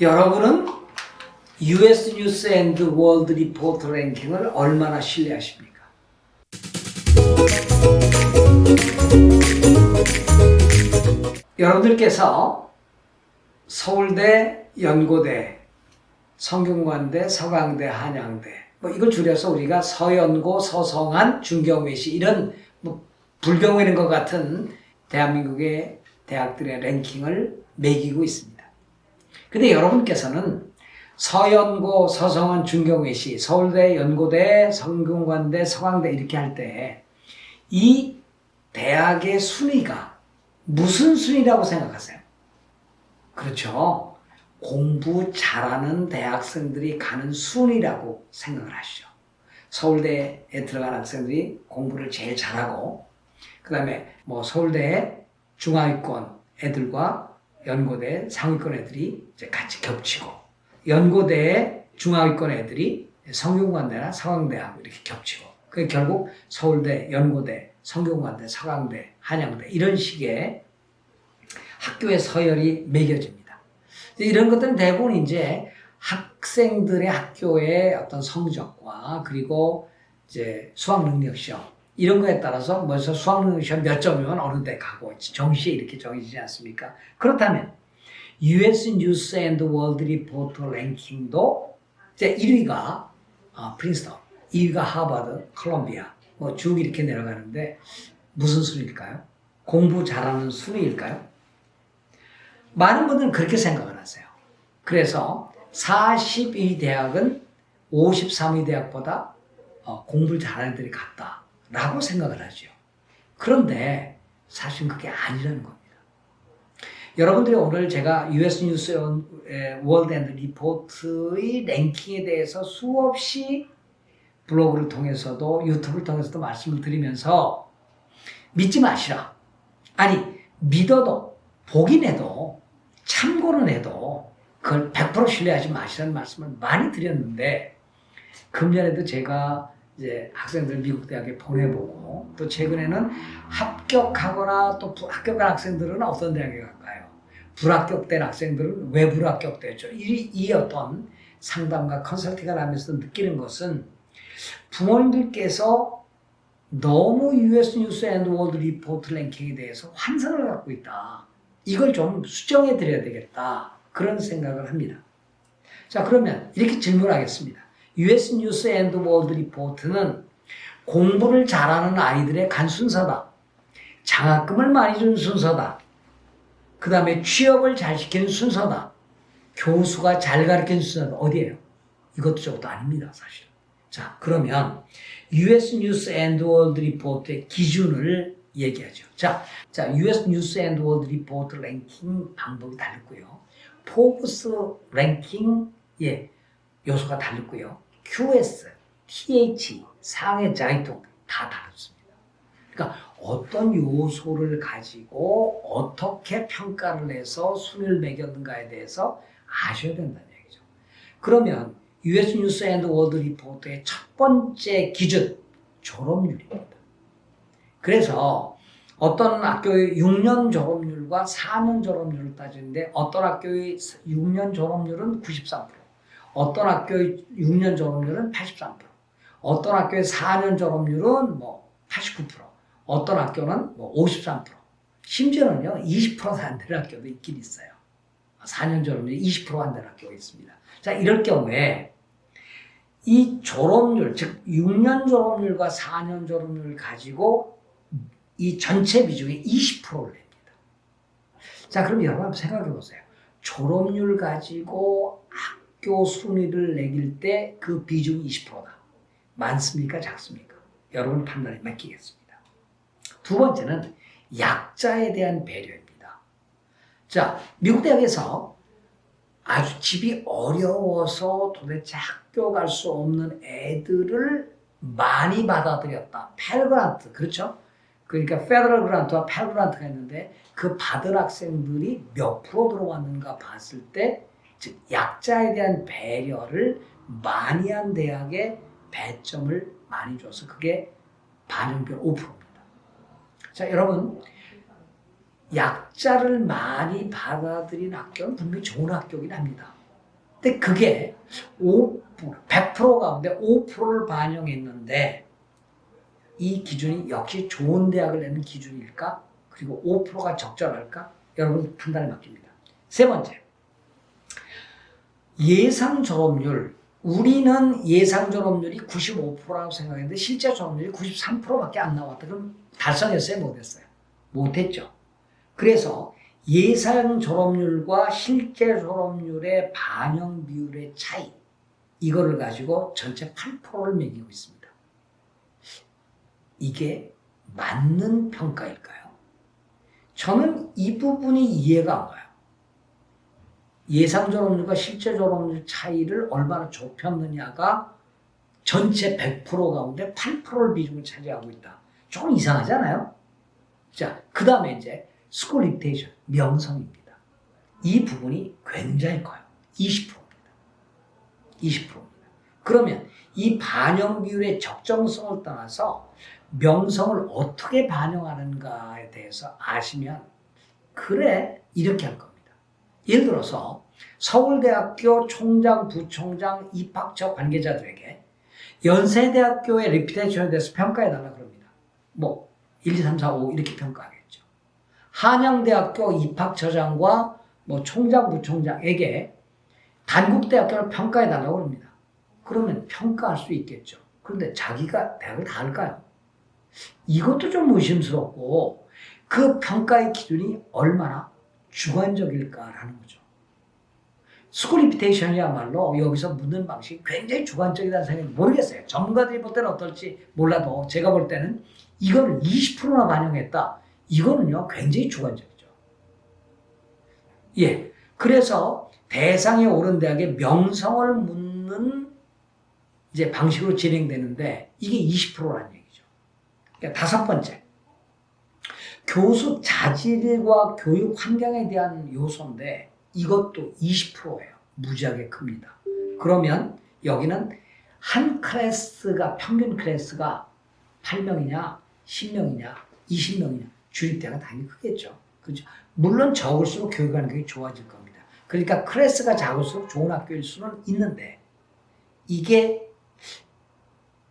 여러분은 US 뉴스 앤드 월드 리포트 랭킹을 얼마나 신뢰하십니까? 여러분들께서 서울대, 연고대, 성균관대, 서강대, 한양대 이걸 줄여서 우리가 서연고, 서성한, 중경외시 이런 불경외는 것 같은 대한민국의 대학들의 랭킹을 매기고 있습니다. 근데 여러분께서는 서연고, 서성한, 중경외시, 서울대, 연고대, 성균관대, 서강대 이렇게 할 때 이 대학의 순위가 무슨 순위라고 생각하세요? 그렇죠. 공부 잘하는 대학생들이 가는 순위라고 생각을 하시죠. 서울대에 들어간 학생들이 공부를 제일 잘하고, 그 다음에 서울대 중하위권 애들과 연고대 상위권 애들이 이제 같이 겹치고, 연고대 중하위권 애들이 성균관대나 서강대하고 이렇게 겹치고, 그게 결국 서울대, 연고대, 성균관대, 서강대, 한양대 이런 식의 학교의 서열이 매겨집니다. 이런 것들은 대부분 이제 학생들의 학교의 어떤 성적과 그리고 이제 수학 능력 시험 이런 거에 따라서 먼저 수학 능력 시험 몇 점이면 어느 데 가고 정시에 이렇게 정해지지 않습니까? 그렇다면 US 뉴스 앤드 월드 리포트 랭킹도 이제 1위가 프린스턴, 2위가 하버드, 콜롬비아 쭉 이렇게 내려가는데 무슨 순위일까요? 공부 잘하는 순위일까요? 많은 분들은 그렇게 생각을 하세요. 그래서 42위 대학은 53위 대학보다 공부를 잘하는 애들이 같다라고 생각을 하죠. 그런데 사실은 그게 아니라는 겁니다. 여러분들이 오늘 제가 US 뉴스 월드 앤드 리포트의 랭킹에 대해서 수없이 블로그를 통해서도 유튜브를 통해서도 말씀을 드리면서 믿지 마시라. 아니 믿어도 보긴 해도 참고는 해도 그걸 100% 신뢰하지 마시라는 말씀을 많이 드렸는데, 금년에도 제가 이제 학생들 미국 대학에 보내보고 또 최근에는 합격하거나 또 합격한 학생들은 어떤 대학에 갈까요? 불합격된 학생들은 왜 불합격됐죠? 이 어떤 상담과 컨설팅을 하면서 느끼는 것은 부모님들께서 너무 US 뉴스 앤드 월드 리포트 랭킹에 대해서 환상을 갖고 있다. 이걸 좀 수정해 드려야 되겠다. 그런 생각을 합니다. 자, 그러면 이렇게 질문하겠습니다. US 뉴스 앤드 월드 리포트는 공부를 잘하는 아이들의 간 순서다. 장학금을 많이 주는 순서다. 그 다음에 취업을 잘 시키는 순서다. 교수가 잘 가르치는 순서다. 어디예요? 이것도 저것도 아닙니다, 사실. 자, 그러면 US 뉴스 앤드 월드 리포트의 기준을 얘기하죠. 자, US 뉴스 앤드 월드 리포트 랭킹 방법이 다르고요. 포브스 랭킹의 요소가 다르고요. QS, TH, 상해 자이통 다 다릅니다. 그러니까 어떤 요소를 가지고 어떻게 평가를 해서 순위를 매겼는가에 대해서 아셔야 된다는 얘기죠. 그러면 US 뉴스 앤드 월드 리포트의 첫 번째 기준, 졸업률입니다. 그래서 어떤 학교의 6년 졸업률과 4년 졸업률을 따지는데 어떤 학교의 6년 졸업률은 93%, 어떤 학교의 6년 졸업률은 83%, 어떤 학교의 4년 졸업률은 89%, 어떤 학교는 53%, 심지어는요 20%도 안 되는 학교도 있긴 있어요. 4년 졸업률이 20% 안 되는 학교가 있습니다. 자, 이럴 경우에 이 졸업률, 즉 6년 졸업률과 4년 졸업률을 가지고 이 전체 비중의 20%를 냅니다. 자, 그럼 여러분 한번 생각해 보세요. 졸업률 가지고 학교 순위를 매길 때 그 비중이 20%다. 많습니까? 작습니까? 여러분 판단에 맡기겠습니다. 두 번째는 약자에 대한 배려입니다. 자, 미국 대학에서 아주 집이 어려워서 도대체 학교 갈 수 없는 애들을 많이 받아들였다. 펠 그란트, 그렇죠? 그러니까 페더럴 그란트와 펠 그란트가 있는데 그 받은 학생들이 몇 프로 들어왔는가 봤을 때, 즉 약자에 대한 배려를 많이 한 대학에 배점을 많이 줘서 그게 반영별 5%입니다. 자, 여러분 약자를 많이 받아들인 학교는 분명히 좋은 학교긴 합니다. 근데 그게 100% 가운데 5%를 반영했는데 이 기준이 역시 좋은 대학을 내는 기준일까? 그리고 5%가 적절할까? 여러분 판단에 맡깁니다. 세 번째, 예상 졸업률. 우리는 예상 졸업률이 95%라고 생각했는데 실제 졸업률이 93%밖에 안 나왔다. 그럼 달성했어요? 못했어요? 못했죠. 그래서 예상 졸업률과 실제 졸업률의 반영 비율의 차이, 이거를 가지고 전체 8%를 매기고 있습니다. 이게 맞는 평가일까요? 저는 이 부분이 이해가 안 가요. 예상 졸업률과 실제 졸업률 차이를 얼마나 좁혔느냐가 전체 100% 가운데 8%를 비중을 차지하고 있다. 조금 이상하지 않아요? 자, 그 다음에 이제 스쿨 리피테이션, 명성입니다. 이 부분이 굉장히 커요. 20%입니다. 20%입니다. 그러면 이 반영 비율의 적정성을 떠나서 명성을 어떻게 반영하는가에 대해서 아시면 그래 이렇게 할 겁니다. 예를 들어서 서울대학교 총장, 부총장, 입학처 관계자들에게 연세대학교의 레퓨테이션에 대해서 평가해달라 그럽니다. 뭐 1, 2, 3, 4, 5 이렇게 평가하겠죠. 한양대학교 입학처장과 뭐 총장, 부총장에게 단국대학교를 평가해달라고 합니다. 그러면 평가할 수 있겠죠. 그런데 자기가 대학을 다 할까요? 이것도 좀 의심스럽고 그 평가의 기준이 얼마나 주관적일까라는 거죠. 스쿨 리피테이션이야말로 여기서 묻는 방식이 굉장히 주관적이라는 생각이 모르겠어요. 전문가들이 볼 때는 어떨지 몰라도 제가 볼 때는 이거를 20%나 반영했다. 이거는요 굉장히 주관적이죠. 예, 그래서 대상에 오른 대학의 명성을 묻는 이제 방식으로 진행되는데 이게 20%라는 얘기죠. 그러니까 다섯 번째, 교수 자질과 교육 환경에 대한 요소인데 이것도 20%예요. 무지하게 큽니다. 그러면 여기는 한 클래스가 평균 클래스가 8명이냐, 10명이냐, 20명이냐 주립대가 당연히 크겠죠. 그렇죠? 물론 적을수록 교육 환경이 좋아질 겁니다. 그러니까 클래스가 작을수록 좋은 학교일 수는 있는데 이게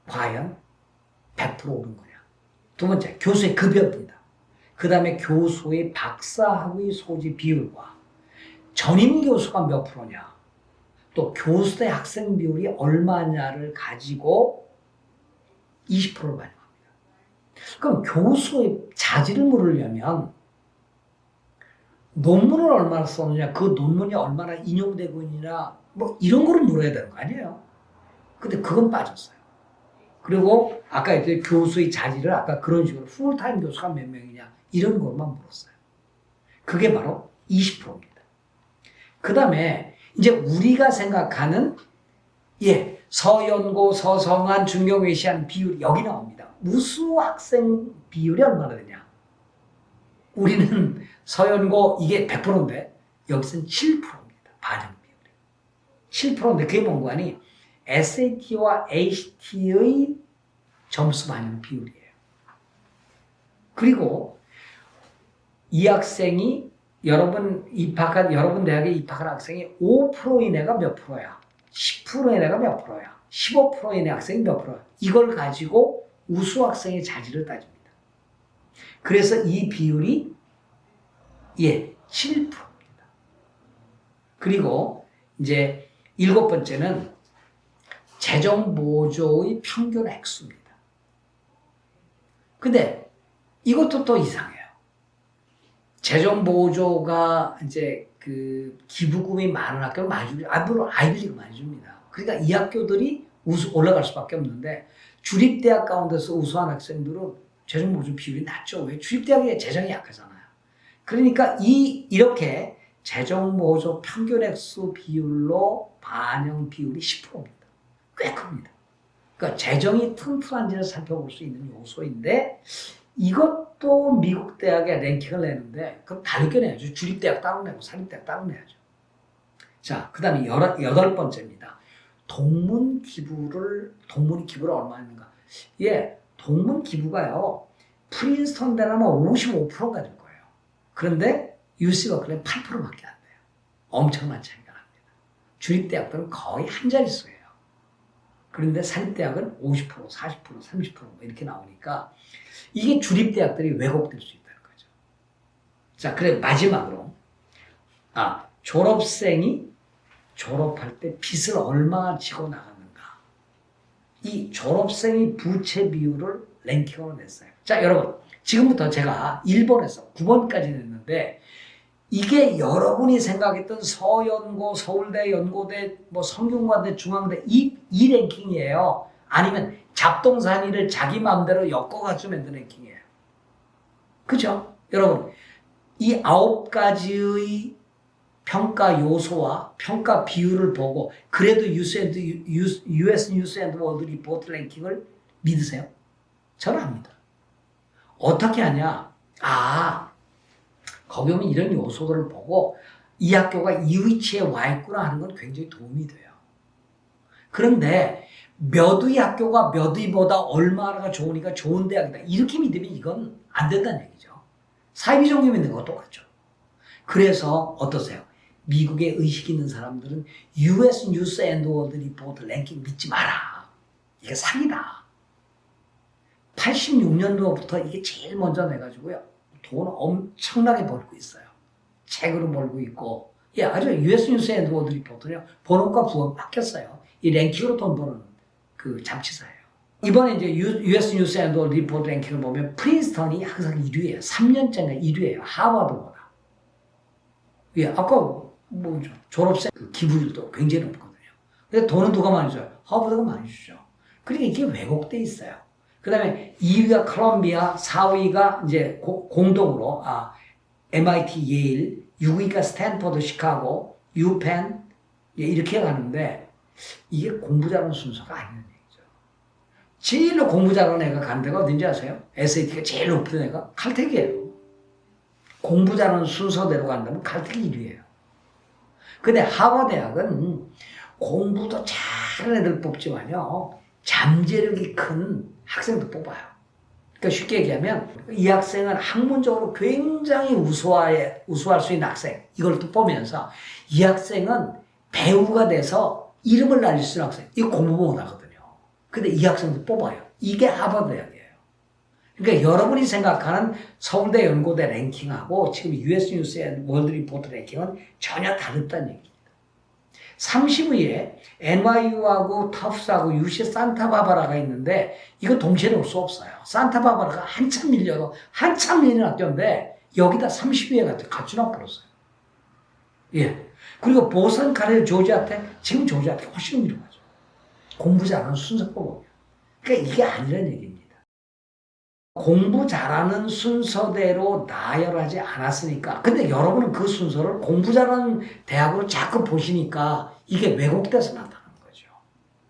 과연 100% 오른 거냐. 두 번째, 교수의 급여입니다. 그 다음에 교수의 박사학위 소지 비율과 전임 교수가 몇 프로냐, 또 교수 대 학생 비율이 얼마냐를 가지고 20%를 반영합니다. 그럼 교수의 자질을 물으려면 논문을 얼마나 썼느냐, 그 논문이 얼마나 인용되고 있느냐, 뭐 이런 거를 물어야 되는 거 아니에요? 근데 그건 빠졌어요. 그리고 아까 했던 교수의 자질을 아까 그런 식으로 풀타임 교수가 몇 명이냐 이런 것만 물었어요. 그게 바로 20%입니다. 그 다음에 이제 우리가 생각하는 서연고, 서성한, 중경외시한 비율이 여기 나옵니다. 우수 학생 비율이 얼마나 되냐? 우리는 서연고 이게 100%인데 여기서는 7%입니다. 반영 비율이. 7%인데 그게 뭔가 하니 SAT와 ACT의 점수 반영 비율이에요. 그리고 이 학생이 여러분 대학에 입학한 학생이 5% 이내가 몇 프로야? 10% 이내가 몇 프로야? 15% 이내 학생이 몇 프로야? 이걸 가지고 우수 학생의 자질을 따집니다. 그래서 이 비율이 7%입니다. 그리고 이제 일곱 번째는 재정 보조의 평균 액수입니다. 근데 이것도 또 이상해요. 재정 보조가 이제 그 기부금이 많은 학교는 많이 줍니다. 물론 아이비리그 많이 줍니다. 그러니까 이 학교들이 올라갈 수밖에 없는데 주립대학 가운데서 우수한 학생들은 재정 보조 비율이 낮죠. 왜? 주립대학의 재정이 약하잖아요. 그러니까 이렇게 재정 보조 평균 액수 비율로 반영 비율이 10%입니다. 꽤 큽니다. 그러니까 재정이 튼튼한지를 살펴볼 수 있는 요소인데 이것도 미국 대학에 랭킹을 내는데 그럼 다르게 내야죠. 주립대학 따로 내고 사립대학 따로 내야죠. 자, 그 다음에 여덟 번째입니다. 동문 기부를 얼마 했는가? 동문 기부가요. 프린스턴 대라면 55%가 될 거예요. 그런데 UC 버클리는 8%밖에 안 돼요. 엄청난 차이가 납니다. 주립대학들은 거의 한 자릿수예요. 그런데 사립대학은 50%, 40%, 30% 이렇게 나오니까 이게 주립대학들이 왜곡될 수 있다는 거죠. 자, 그래 마지막으로 졸업생이 졸업할 때 빚을 얼마 지고 나갔는가. 이 졸업생의 부채 비율을 랭킹으로 냈어요. 자, 여러분 지금부터 제가 1번에서 9번까지 냈는데 이게 여러분이 생각했던 서연고, 서울대, 연고대, 뭐 성균관대, 중앙대 이 랭킹이에요. 아니면 잡동사니를 자기 마음대로 엮어가지고 만든 랭킹이에요. 그죠? 여러분 이 9가지의 평가 요소와 평가 비율을 보고 그래도 US 뉴스 앤드 월드 리포트 랭킹을 믿으세요? 저는 합니다. 어떻게 하냐? 거기 오면 이런 요소들을 보고 이 학교가 이 위치에 와 있구나 하는 건 굉장히 도움이 돼요. 그런데 몇 의 학교가 몇 의보다 얼마나 좋으니까 좋은 대학이다. 이렇게 믿으면 이건 안 된다는 얘기죠. 사이비종교 믿는 거 똑같죠. 그래서 어떠세요? 미국에 의식 있는 사람들은 US 뉴스 앤드 월드 리포트 랭킹 믿지 마라. 이게 사기다. 86년도부터 이게 제일 먼저 내가지고요. 돈 엄청나게 벌고 있어요. 책으로 벌고 있고. 아주 US 뉴스 앤드 월드 리포트는요. 본업과 부업 바뀌었어요. 이 랭킹으로 돈 버는 그 잡지사예요. 이번에 이제 US 뉴스 앤드 월드 리포트 랭킹을 보면 프린스턴이 항상 1위예요. 3년째인가 1위예요. 하버드보다. 아까 졸업생 기부율도 굉장히 높거든요. 근데 돈은 누가 많이 줘요? 하버드가 많이 주죠. 그러니까 이게 왜곡돼 있어요. 그 다음에 2위가 컬럼비아, 4위가 이제 공동으로 MIT, 예일, 6위가 스탠퍼드, 시카고, 유펜 이렇게 가는데 이게 공부 잘하는 순서가 아니는 얘기죠. 제일로 공부 잘하는 애가 간 데가 어딘지 아세요? SAT가 제일 높은 애가 칼텍이에요. 공부 잘하는 순서대로 간다면 칼텍이 1위예요. 근데 하버드대학은 공부도 잘하는 애들 뽑지만요. 잠재력이 큰 학생도 뽑아요. 그러니까 쉽게 얘기하면 이 학생은 학문적으로 굉장히 우수할 수 있는 학생. 이걸 또 보면서 이 학생은 배우가 돼서 이름을 날릴 수 있는 학생. 이거 공부 못하거든요. 근데 이 학생도 뽑아요. 이게 하버드 대학이에요. 그러니까 여러분이 생각하는 서울대, 연고대 랭킹하고 지금 US 뉴스 앤드 월드 리포트 랭킹은 전혀 다르다는 얘기입니다. 30위에 NYU하고 터프스하고 UC 산타바바라가 있는데 이거 동시에 놓을 수 없어요. 산타바바라가 한참 밀려도 한참 밀리는 학교인데 여기다 30위에 갖추나 버렸어요. 그리고 보선, 카레, 조지아텍 지금 조지아텍 훨씬 위로가죠. 공부 잘하는 순서법이에요. 그러니까 이게 아니라는 얘기입니다. 공부 잘하는 순서대로 나열하지 않았으니까. 근데 여러분은 그 순서를 공부 잘하는 대학으로 자꾸 보시니까 이게 왜곡돼서 나타나는 거죠.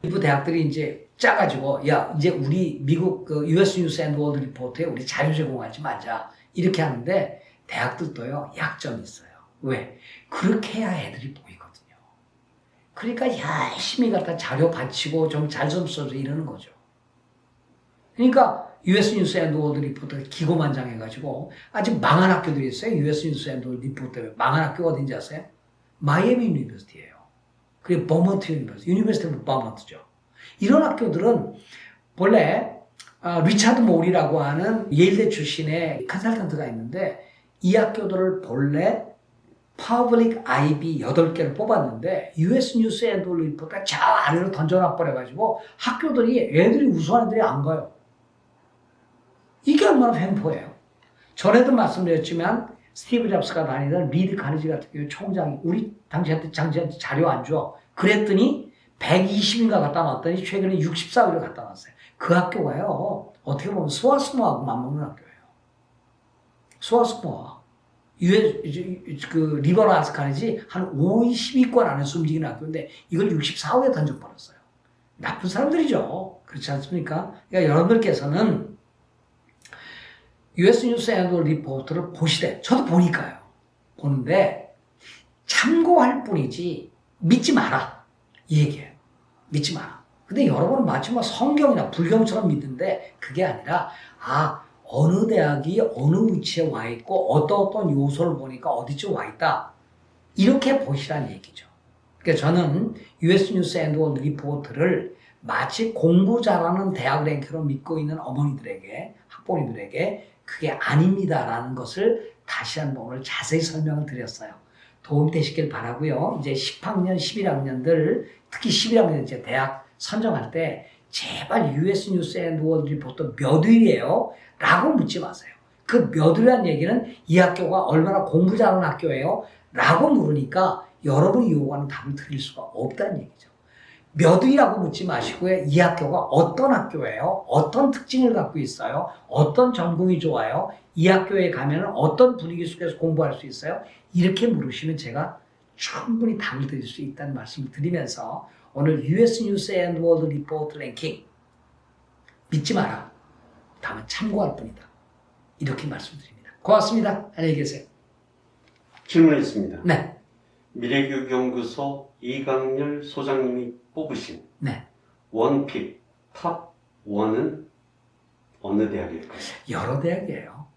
일부 대학들이 이제 짜가지고 이제 우리 미국 그 US 뉴스 앤드 월드 리포트에 우리 자료 제공하지 말자 이렇게 하는데 대학들도요 약점이 있어요. 왜? 그렇게 해야 애들이 보이거든요. 그러니까 열심히 갖다 자료 받치고 좀 잘 좀 써서 이러는 거죠. 그러니까 US 뉴스 앤드 월드 리포트가 기고만장해가지고 아직 망한 학교들이 있어요. US 뉴스 앤드 월드 리포트 때문에 망한 학교가 어딘지 아세요? 마이애미 유니버시티예요. 그리고 버먼트 유니버시티 오브 버먼트죠. 이런 학교들은 본래 리차드 몰이라고 하는 예일대 출신의 컨설턴트가 있는데 이 학교들을 본래 퍼블릭 아이비 8개를 뽑았는데 US 뉴스 앤드 월드 리포트가 저 아래로 던져놔버려가지고 학교들이 애들이 우수한 애들이 안 가요. 이게 얼마나 횡포예요. 전에도 말씀드렸지만 스티브 잡스가 다니던 리드 카네지 같은 경우 총장이 우리 당시한테 자료 안 줘. 그랬더니 120인가 갖다 놨더니 최근에 64위로 갖다 놨어요. 그 학교가요. 어떻게 보면 스와스모하고 맞먹는 학교예요. 스와스모와 그 리버럴 아츠 카네지 한 5위, 10위권 안에서 움직이는 학교인데 이걸 64위에 던져버렸어요. 나쁜 사람들이죠. 그렇지 않습니까? 그러니까 여러분들께서는 US 뉴스 앤드 월드 리포트를 보시되 저도 보니까요. 보는데 참고할 뿐이지 믿지 마라. 이 얘기예요. 믿지 마라. 근데 여러분은 마치 뭐 성경이나 불경처럼 믿는데 그게 아니라 어느 대학이 어느 위치에 와 있고 어떤 요소를 보니까 어디쯤 와 있다. 이렇게 보시라는 얘기죠. 그러니까 저는 US 뉴스 앤드 월드 리포트를 마치 공부 잘하는 대학 랭커로 믿고 있는 어머니들에게, 학부모님들에게 그게 아닙니다라는 것을 다시 한번 오늘 자세히 설명을 드렸어요. 도움이 되시길 바라고요. 이제 10학년, 11학년들, 특히 11학년 이제 대학 선정할 때 제발 US 뉴스 앤드 월드 리포트 몇 위예요? 라고 묻지 마세요. 그 몇 위란 얘기는 이 학교가 얼마나 공부 잘하는 학교예요? 라고 물으니까 여러분이 요구하는 답을 드릴 수가 없다는 얘기죠. 몇 위라고 묻지 마시고요. 이 학교가 어떤 학교예요? 어떤 특징을 갖고 있어요? 어떤 전공이 좋아요? 이 학교에 가면 어떤 분위기 속에서 공부할 수 있어요? 이렇게 물으시면 제가 충분히 답을 드릴 수 있다는 말씀을 드리면서 오늘 US 뉴스 앤드 월드 리포트 랭킹 믿지 마라. 다만 참고할 뿐이다. 이렇게 말씀드립니다. 고맙습니다. 안녕히 계세요. 질문 있습니다. 네. 미래교육연구소 이강렬 소장님이 뽑으신 네. 원픽 탑 1은 어느 대학일까요? 여러 대학이에요.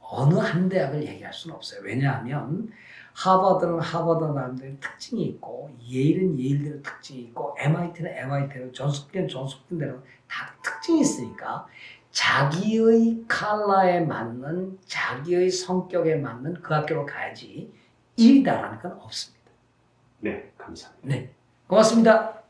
어느 한 대학을 얘기할 수는 없어요. 왜냐하면 하버드는 하버드 나름대로 특징이 있고 예일은 예일대로 특징이 있고 MIT는 MIT대로 존스홉킨은 존스홉킨대로 다 특징이 있으니까 자기의 컬러에 맞는 자기의 성격에 맞는 그 학교로 가야지 이다라는 건 없습니다. 네, 감사합니다. 네, 고맙습니다.